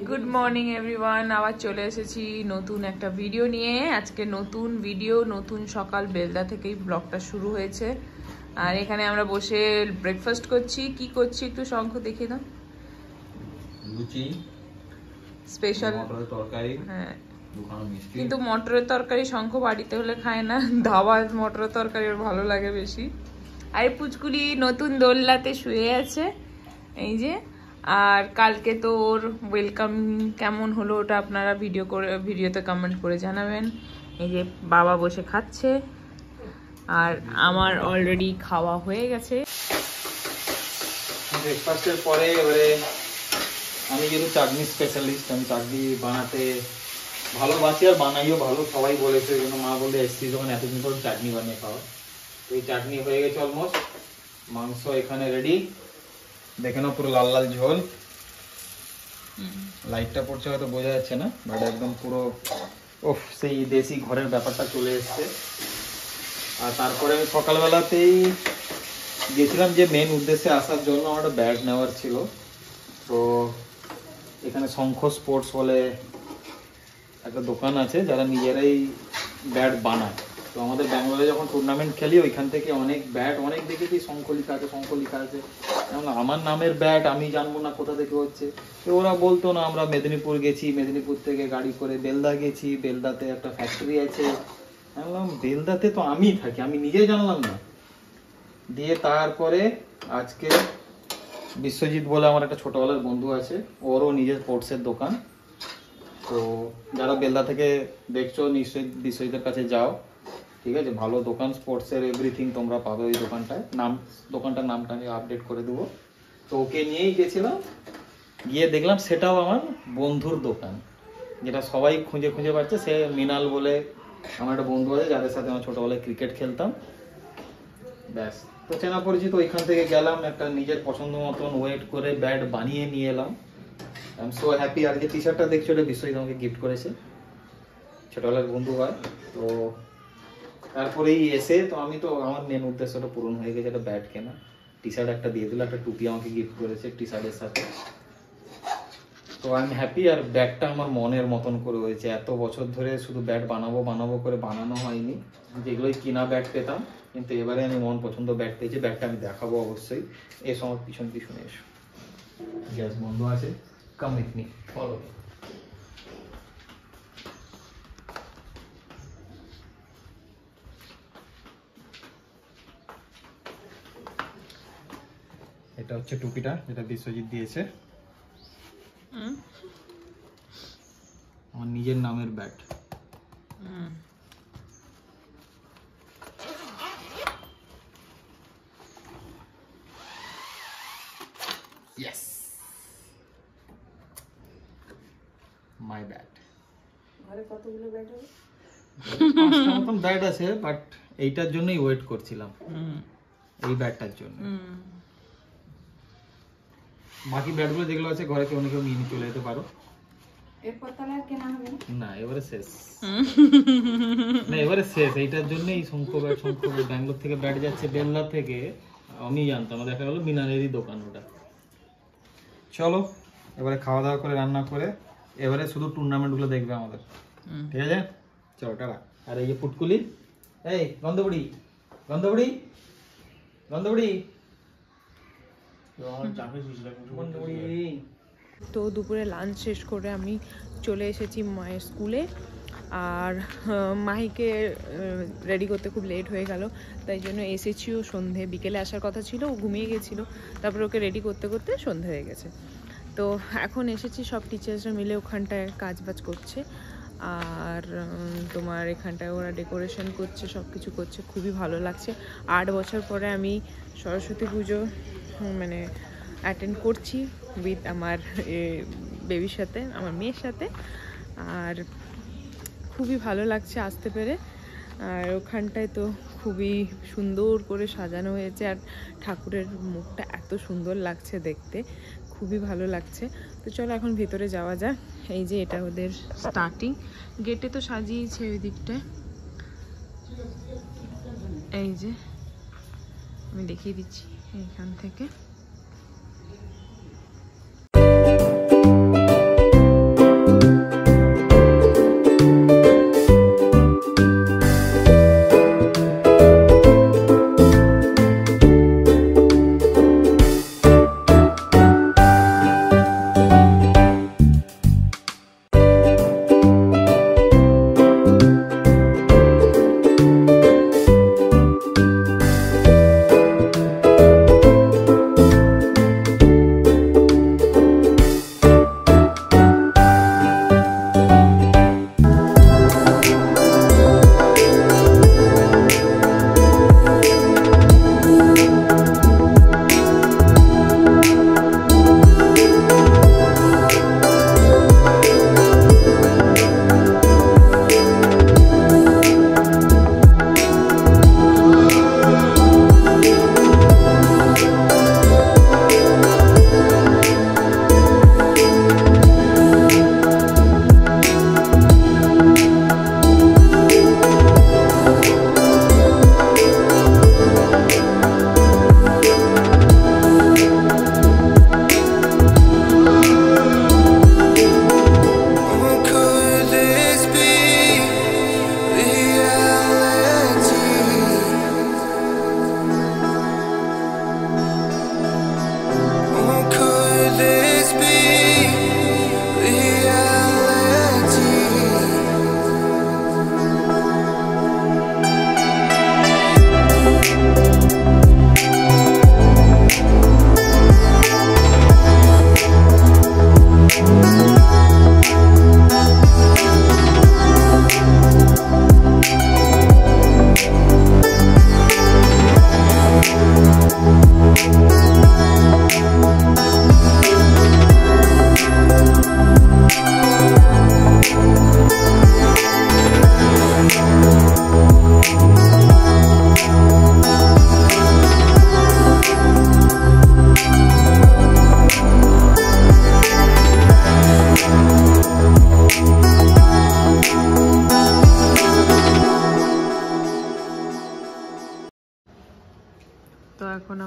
Good morning everyone, আবার চলে এসেছি নতুন একটা ভিডিও নিয়ে। আজকে নতুন ভিডিও, নতুন সকাল, বেলদা থেকেই ব্লগটা শুরু হয়েছে। আর এখানে আমরা বসে ব্রেকফাস্ট করছি। কি করছি একটু শঙ্খ দেখিয়ে দাও। লুচি, স্পেশাল মটরের তরকারি। হ্যাঁ, মিষ্টি। কিন্তু মটরের তরকারি শঙ্খ বাড়িতে হলে খায় না, ধাবার মটরের তরকারি ওর ভালো লাগে বেশি। আর পুচকুলি নতুন দোলনাতে শুয়ে আছে এই যে। আর কালকে তো ওর ওয়েলকাম কেমন হলো ওটা আপনারা ভিডিওতে কমেন্ট করে জানাবেন। এই যে বাবা বসে খাচ্ছে আর আমার অলরেডি খাওয়া হয়ে গেছে। ব্রেকফাস্টের পরে এবারে আমি যেহেতু চাটনি স্পেশালিস্ট, আমি চাটনি বানাতে ভালোবাসি আর বানাইও ভালো, সবাই বলেছে। ওই জন্য মা বলে এসছি যখন এতদিন ধরে চাটনি বানিয়ে খাওয়া। তো এই চাটনি হয়ে গেছে অলমোস্ট। মাংস এখানে রেডি, দেখে নাও পুরো লাল লাল ঝোল। লাইটটা পড়ছে হয়তো বোঝা যাচ্ছে না, বাট একদম পুরো ওফ সেই দেশি ঘরের ব্যাপারটা চলে এসছে। আর তারপরে আমি সকালবেলাতেই গেছিলাম যে মেন উদ্দেশ্যে আসার জন্য, আমার একটা ব্যাগ নেওয়ার ছিল। তো এখানে শঙ্খ স্পোর্টস বলে একটা দোকান আছে যারা নিজেরাই ব্যাট বানায়। তো আমাদের ব্যাঙ্গালোরে যখন টুর্নামেন্ট খেলি ওইখান থেকে অনেক ব্যাট অনেক দেখেছি শঙ্খ লেখা আছে, শঙ্খ লেখা আছে। আমার নামের ব্যাট আমি জানবো না কোথা থেকে হচ্ছে। তো ওরা বলতো না, আমরা মেদিনীপুর গেছি, মেদিনীপুর থেকে গাড়ি করে বেলদা গেছি, বেলদাতে একটা ফ্যাক্টরি আছে। আমি বললাম বেলদাতে তো আমি থাকি, আমি নিজে জানলাম না। দিয়ে তারপরে আজকে বিশ্বজিৎ বলে আমার একটা ছোটবেলার বন্ধু আছে, ওরও নিজের স্পোর্টসের দোকান। তো যারা বেলদা থেকে দেখছো নিশ্চয়ই বিশ্বজিতের কাছে যাও, ঠিক আছে? ভালো দোকান, স্পোর্টসের এভরিথিং তোমরা পাবে ওই দোকানটায়। দোকানটার নামটা আমি আপডেট করে দেবো। তো ওকে নিয়েই গেছিলাম, গিয়ে দেখলাম সেটাও আমার বন্ধুর দোকান, যেটা সবাই খুঁজে খুঁজে পাচ্ছে। সে মিনাল বলে আমার একটা বন্ধু আছে, যাদের সাথে আমার ছোটবেলায় ক্রিকেট খেলতাম। ব্যাস, তো চেনা পরিচিত। ওইখান থেকে গেলাম, একটা নিজের পছন্দ মতন ওয়েট করে ব্যাট বানিয়ে নিয়ে এলাম। I am so happy. আর যে টি শার্টটা দেখছো এটা বিশ্বজিৎ আমাকে গিফট করেছে, ছোটবেলার বন্ধু হয়। তো তারপরেই এসে তো আমি তো আমার মেন উদ্দেশ্যটা পূরণ হয়ে গেছে, একটা ব্যাট কেনা। টি শার্ট একটা দিয়ে দিল, একটা টুপি আমাকে গিফট করেছে টি শার্টের সাথে। তো আই এম হ্যাপি। আর ব্যাটটা আমার মনের মতন করে হয়েছে। এত বছর ধরে শুধু ব্যাট বানাবো বানাবো করে বানানো হয়নি, যেগুলোই কিনা ব্যাট পেতাম। কিন্তু এবারে আমি মন পছন্দ ব্যাট পেয়েছি, ব্যাটটা আমি দেখাবো অবশ্যই। এসো আমার পিছন পিছনে এসো। গ্যাস বন্ধ আছে, come with me, follow me. এটা হচ্ছে টুপিটা, যেটা বিশ্বজিৎ দিয়েছে। আমার নিজের নামের ব্যাট। ইয়েস, মাই ব্যাট। ঘরে কতগুলো ব্যাট হবে? পাঁচটা মতন ব্যাট আছে, বাট এইটার জন্যই ওয়েট করছিলাম, এই ব্যাটটার জন্য। বাকি ব্যাটগুলো যেগুলো আছে ঘরে কেউ না কেউ নিয়ে চলে যেতে পারো। এরপর তাহলে আর কেনা হবে না, এবারে শেষ। না, এবারে শেষ। এইটার জন্যই শঙ্খ ব্যাট ব্যাঙ্গালোর থেকে ব্যাট যাচ্ছে বেলদা থেকে। আমি জানতাম, দেখা গেলো মিনারেরই দোকান ওটা। চলো এবারে খাওয়া দাওয়া করে রান্না করে এবারে শুধু টুর্নামেন্টগুলো দেখবে আমাদের, ঠিক আছে? চলো টাটা। আর এই যে পুটকুলি, এই গন্ধবুড়ি গন্ধবুড়ি গন্ধবুড়ি। তো দুপুরে লাঞ্চ শেষ করে আমি চলে এসেছি মায়ের স্কুলে। আর মাহিকে রেডি করতে খুব লেট হয়ে গেল, তাই জন্য এসেছিও সন্ধে। বিকেলে আসার কথা ছিল, ও ঘুমিয়ে গেছিলো। তারপরে ওকে রেডি করতে করতে সন্ধে হয়ে গেছে। তো এখন এসেছি, সব টিচার্সরা মিলে ওখানটায় কাজ বাজ করছে। আর তোমার এখানটায় ওরা ডেকোরেশন করছে, সব কিছু করছে, খুবই ভালো লাগছে। 8 বছর পরে আমি সরস্বতী পুজো মানে অ্যাটেন্ড করছি উইথ আমার বেবির সাথে, আমার মেয়ের সাথে। আর খুবই ভালো লাগছে আসতে পেরে। আর ওখানটায় তো খুবই সুন্দর করে সাজানো হয়েছে, আর ঠাকুরের মুখটা এত সুন্দর লাগছে দেখতে, খুবই ভালো লাগছে। তো চলো এখন ভেতরে যাওয়া যাক। এই যে এটা ওদের স্টার্টিং গেটে তো সাজিয়েছে ওই দিকটায়। এই যে আমি দেখিয়ে দিচ্ছি এইখান থেকে।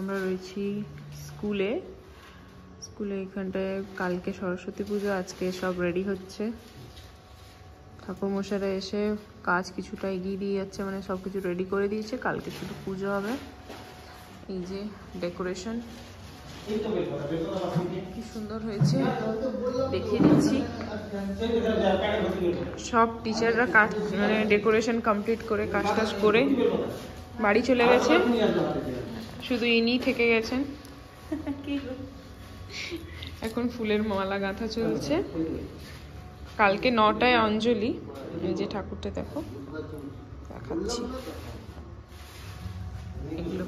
আমরা রয়েছি স্কুলে। এখানটায় কালকে সরস্বতী পুজো, আজকে সব রেডি হচ্ছে। ঠাকুরমশাইরা এসে কাজ কিছুটা এগিয়ে দিয়ে যাচ্ছে, মানে সব কিছু রেডি করে দিয়েছে, কালকে শুধু পুজো হবে। এই যে ডেকোরেশন কি সুন্দর হয়েছে দেখিয়ে দিচ্ছি। সব টিচাররা কাজ মানে ডেকোরেশন কমপ্লিট করে কাজ করে বাড়ি চলে গেছে, শুধু ইনি থেকে গেছেন। এখন ফুলের মালা গাঁথা চলছে। কালকে 9টায় অঞ্জলি। এই যে ঠাকুরটা দেখো, দেখাচ্ছি। এগুলো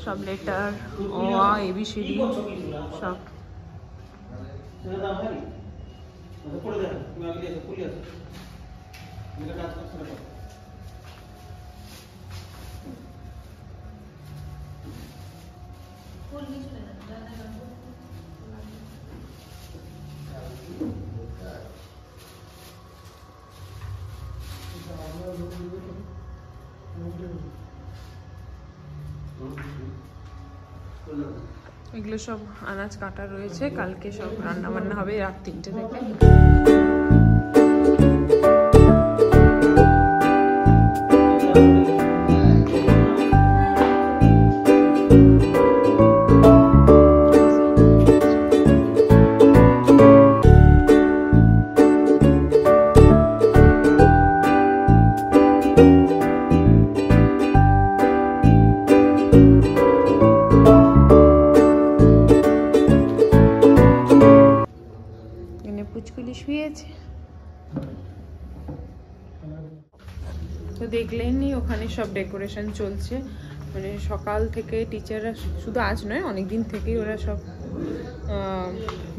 সব লেটার, অ আ এবিসিডি সব। এগুলো সব আনাজ কাটা রয়েছে, কালকে সব রান্না বান্না হবে রাত 3টে থেকে। পুচকুলি শুয়েছে তো দেখলেনই, ওখানে সব ডেকোরেশন চলছে। মানে সকাল থেকে টিচাররা, শুধু আজ নয় অনেক দিন থেকেই ওরা সব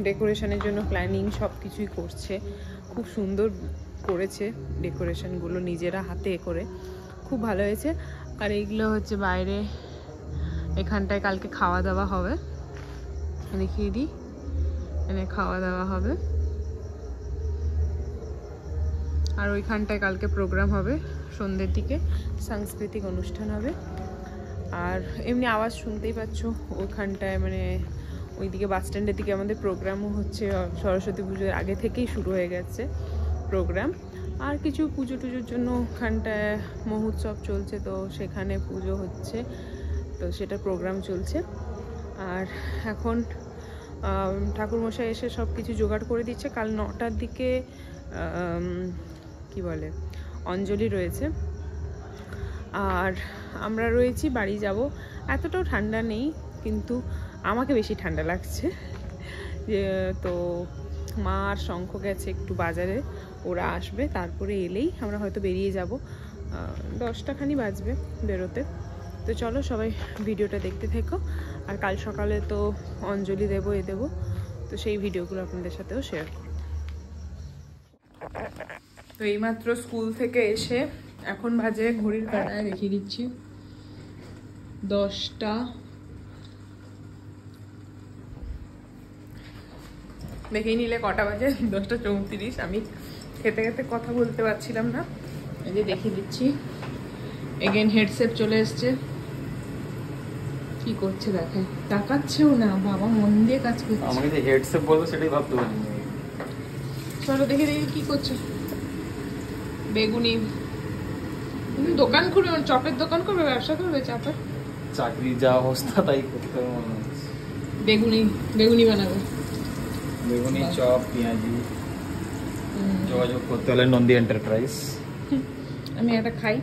ডেকোরেশনের জন্য প্ল্যানিং সব কিছুই করছে। খুব সুন্দর করেছে ডেকোরেশনগুলো, নিজেরা হাতে করে, খুব ভালো হয়েছে। আর এইগুলো হচ্ছে বাইরে, এখানটায় কালকে খাওয়া দাওয়া হবে, দেখিয়ে দিই। এখানে খাওয়া দাওয়া হবে, আর ওইখানটায় কালকে প্রোগ্রাম হবে সন্ধ্যের দিকে, সাংস্কৃতিক অনুষ্ঠান হবে। আর এমনি আওয়াজ শুনতেই পাচ্ছ ওখানটায়, মানে ওইদিকে বাস স্ট্যান্ডের দিকে আমাদের প্রোগ্রামও হচ্ছে। সরস্বতী পুজোর আগে থেকেই শুরু হয়ে গেছে প্রোগ্রাম। আর কিছু পুজো টুজোর জন্য ওখানটায় মহোৎসব চলছে, তো সেখানে পুজো হচ্ছে, তো সেটা প্রোগ্রাম চলছে। আর এখন ঠাকুরমশাই এসে সব কিছু জোগাড় করে দিচ্ছে। কাল 9টার দিকে কি বলে অঞ্জলি রয়েছে। আর আমরা রয়েছি, বাড়ি যাব। এতটাও ঠান্ডা নেই, কিন্তু আমাকে বেশি ঠান্ডা লাগছে। তো মা আর শঙ্খ গেছে একটু বাজারে, ওরা আসবে, তারপরে এলেই আমরা হয়তো বেরিয়ে যাব। 10টা খানি বাজবে বেরোতে। তো চলো সবাই ভিডিওটা দেখতে থেকো। আর কাল সকালে তো অঞ্জলি দেবো, দেবো, তো সেই ভিডিওগুলো আপনাদের সাথেও শেয়ার করব। তো এইমাত্র স্কুল থেকে এসে এখন বাজে, ঘড়ির কাঁটায় দেখিয়ে দিচ্ছি 10টা। দেখেই নিলে কটা বাজে, 10টা 34। আমি খেতে খেতে কথা বলতে পারছিলাম না, এই যে দেখিয়ে দিচ্ছি। এগেন হেডসেট চলে এসছে, কি করছে দেখে, তাকাচ্ছেও না, বাবা মন দিয়ে কাজ করছে। আমাকে যে হেডসেট বলবো সেটাই ভাবতে পারিনি। চলো দেখে দেখি কি করছে। বেগুনি দোকান খুলবে, চপের দোকান করবে, ব্যবসা করবে চাপের। চাকরি যা অবস্থা তাই করতে হবে মনে হচ্ছে। বেগুনি বানাবে, বেগুনি, চপ, পেঁয়াজি। যোগাযোগ করতে হলে নন্দী এন্টারপ্রাইজ। আমি একটা খাই।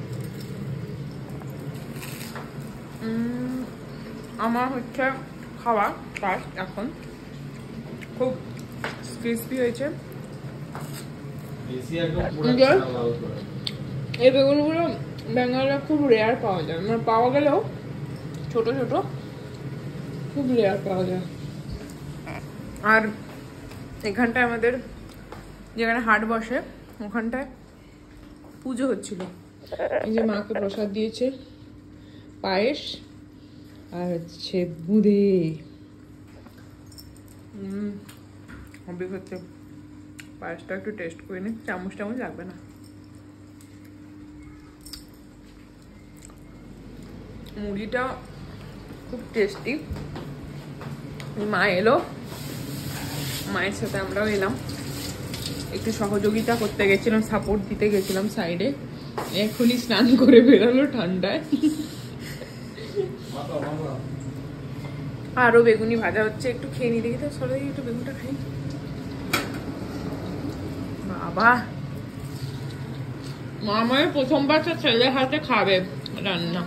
আমার হচ্ছে খাওয়া ফার্স্ট, এখন খুব ক্রিসপি হয়েছে। এই বেগুনগুলো বেঙ্গলে খুব রেয়ার পাওয়া যায়, মানে পাওয়া গেলেও ছোট ছোট, খুব রেয়ার পাওয়া যায়। আর এখানটায় আমাদের যেখানে হাট বসে ওখানটায় পুজো হচ্ছিল। এই যে মাকে প্রসাদ দিয়েছে, পায়েস আর হচ্ছে বুঁদে। হবে হচ্ছে পায়েসটা একটু টেস্ট করে নিই, চামচ লাগবে না। মুড়িটা খুব টেস্টি। মা এলো, মায়ের সাথে আমরাও এলাম, একটু সহযোগিতা করতে গেছিলাম, সাপোর্ট দিতে গেছিলাম সাইডে। এখনই স্নান করে বেরোলো ঠান্ডায়। আরো বেগুনি ভাজা হচ্ছে, একটু খেয়ে নি দেখি তো, সরে একটু বেগুনটা খাই। বাবা, মামার প্রথমবার তো ছেলে হাতে খাবে রান্না।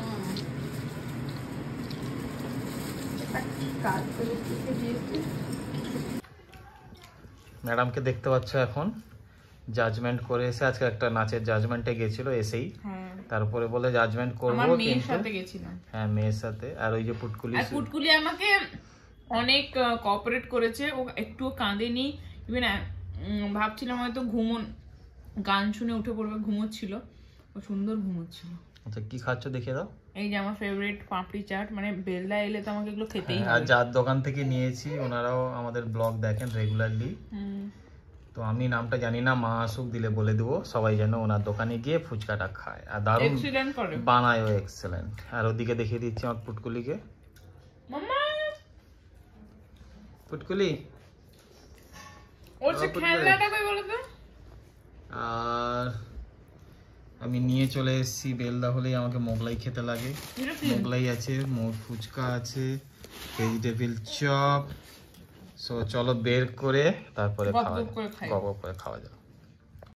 ম্যাডামকে দেখতে পাচ্ছ এখন জাজমেন্ট করে এসে, আজকে একটা নাচের জাজমেন্টে গেছিল এসেই, তারপরে বলে জাজমেন্ট করবো মেয়ের সাথে গেছিলাম। হ্যাঁ, মেয়ের সাথে। আর ওই যে পুটকুলি আমাকে অনেক কোঅপারেট করেছে, ও একটু কাঁদেনি। ইভেন ভাবছিলাম হয়তো গান শুনে উঠে পড়বে, ঘুমোচ্ছিল, ও সুন্দর ঘুমোচ্ছিল। আচ্ছা, কি খাচ্ছ দেখিয়ে দাও। এই যে আমার ফেভারিট পাপড়ি চাট, মানে বেলদা এলে তো আমাকে এগুলো খেতেই হবে। আর যার দোকান থেকে নিয়েছি ওনারাও আমাদের ব্লগ দেখেন রেগুলারলি, তো আমি নামটা জানি না, মা আসুক দিলে বলে দেবো, সবাই যেন ওনার দোকানে গিয়ে ফুচকাটা খায়। আর দারুণ বানায়ও, এক্সেলেন্ট। আর ওদিকে দেখিয়ে দিচ্ছি আমার পুটকুলিকে। পুটকুলি, আর আমি নিয়ে চলে এসেছি, বেলদা হলেই আমাকে মোগলাই খেতে লাগে। মোগলাই আছে, ফুচকা আছে, ভেজিটেবল চপ। সো চলো বের করে তারপরে খাওয়া যাবে।